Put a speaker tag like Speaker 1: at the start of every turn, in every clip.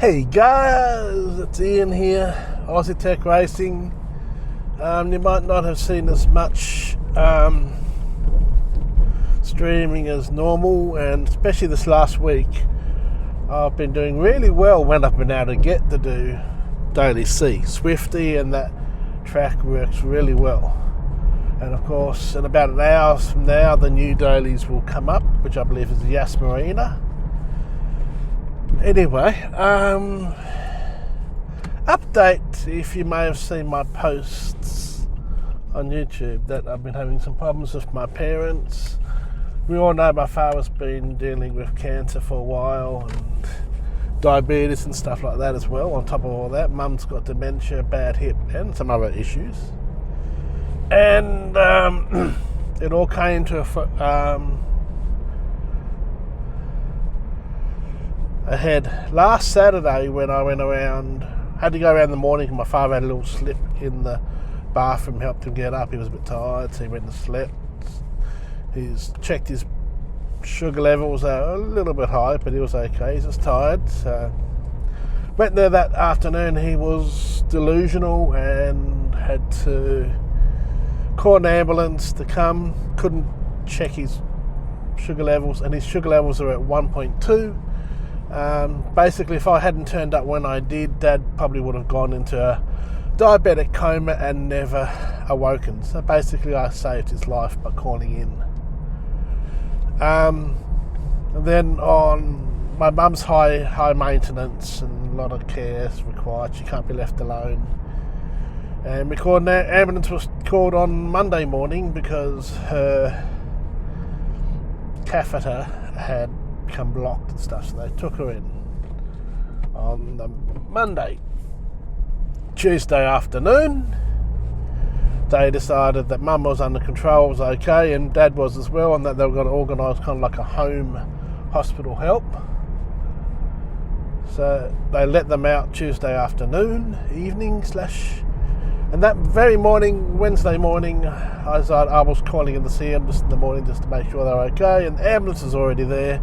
Speaker 1: Hey guys, it's Ian here, Ozzie Tech Racing. You might not have seen as much streaming as normal, and especially this last week I've been doing really well when I've been able to get to do Daily C. Swifty and that track works really well. And of course, in about an hour from now, the new dailies will come up, which I believe is Yas Marina. Anyway, update, if you may have seen my posts on YouTube, that I've been having some problems with my parents. We all know my father's been dealing with cancer for a while and diabetes and stuff like that as well. On top of all that, mum's got dementia, bad hip and some other issues. And it all came to ahead last Saturday when I went around. Had to go around in the morning. My father had a little slip in the bathroom, helped him get up. He was a bit tired, so he went and slept. He's checked his sugar levels, a little bit high, but he was okay. He's just tired. So went there that afternoon. He was delusional and had to call an ambulance to come. Couldn't check his sugar levels, and his sugar levels are at 1.2. Basically, if I hadn't turned up when I did, Dad probably would have gone into a diabetic coma and never awoken. So basically, I saved his life by calling in. And then on my mum's high maintenance and a lot of care is required. She can't be left alone. And an ambulance was called on Monday morning because her catheter had become blocked and stuff, so they took her in on the Monday. Tuesday afternoon, they decided that mum was under control, was okay, and Dad was as well, and that they were going to organise kind of like a home hospital help. So they let them out Tuesday evening. And that very morning, Wednesday morning, I was calling in to see them just in the morning just to make sure they were okay, and the ambulance was already there.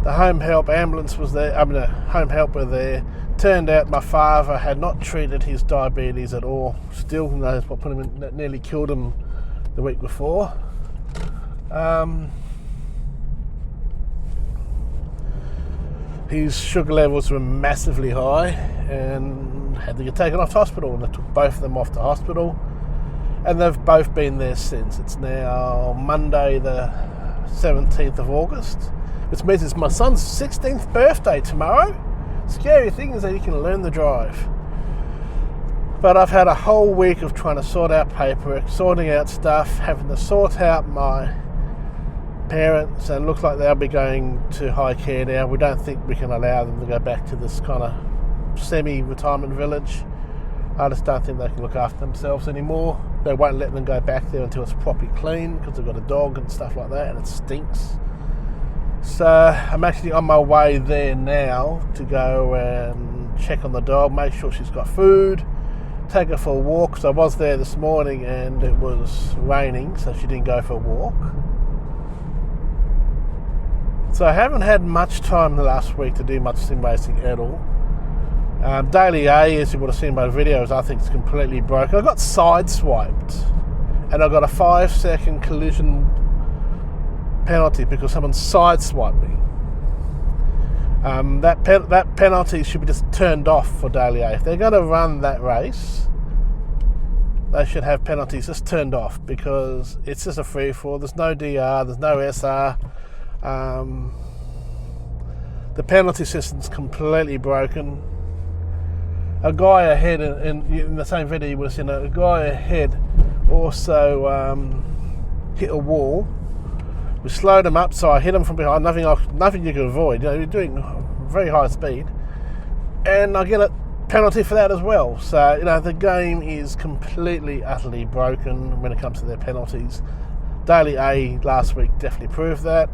Speaker 1: The home help ambulance was there. The home help were there. Turned out my father had not treated his diabetes at all. Still knows what put him in, nearly killed him the week before. His sugar levels were massively high and had to get taken off to hospital, and they took both of them off to hospital, and they've both been there since. It's now Monday the 17th of August, which means it's my son's 16th birthday tomorrow. Scary thing is that he can learn to drive. But I've had a whole week of trying to sort out paperwork, sorting out stuff, having to sort out my parents, and it looks like they'll be going to high care now. We don't think we can allow them to go back to this kind of semi-retirement village. I just don't think they can look after themselves anymore. They won't let them go back there until it's properly clean, because they've got a dog and stuff like that, and it stinks. So I'm actually on my way there now to go and check on the dog, make sure she's got food, take her for a walk, because I was there this morning and it was raining, so she didn't go for a walk. So I haven't had much time the last week to do much sim racing at all. Daily A, as you would have seen by the videos, I think it's completely broken. I got sideswiped and I got a 5-second collision penalty because someone sideswiped me. That penalty should be just turned off for Daily A. If they're going to run that race, they should have penalties just turned off, because it's just a free-for-all. There's no DR, there's no SR. The penalty system's completely broken. A guy ahead in the same video you would have seen, a guy ahead also hit a wall. We slowed him up, so I hit him from behind. Nothing you could avoid. You're doing very high speed, and I get a penalty for that as well. So the game is completely, utterly broken when it comes to their penalties. Daily A last week definitely proved that.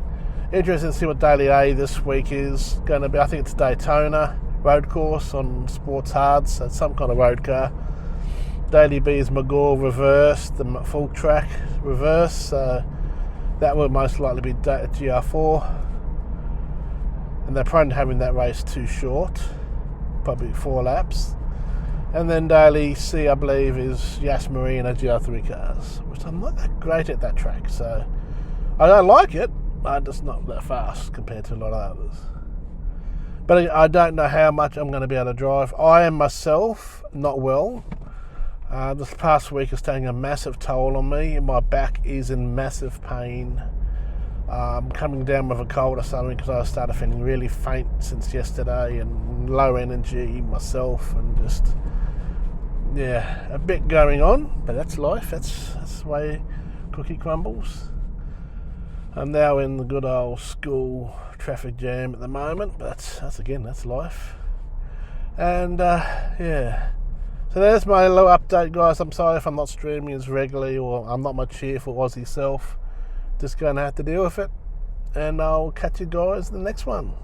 Speaker 1: Interesting to see what Daily A this week is going to be. I think it's Daytona road course on Sports Hard, so it's some kind of road car. Daily B is Magor reverse, the full track reverse, so that will most likely be GR4, and they're prone to having that race too short. probably 4 laps. And then daily C, I believe, is Yas Marina GR3 cars, which I'm not that great at that track. So I don't like it, I'm just not that fast compared to a lot of others. But I don't know how much I'm going to be able to drive. I am myself not well. This past week is taking a massive toll on me. My back is in massive pain. I'm coming down with a cold or something because I started feeling really faint since yesterday and low energy myself, and just, yeah, a bit going on. But that's life. That's the way cookie crumbles. I'm now in the good old school traffic jam at the moment, but that's life. And yeah, so there's my little update, guys. I'm sorry if I'm not streaming as regularly, or I'm not my cheerful Aussie self. Just going to have to deal with it, and I'll catch you guys in the next one.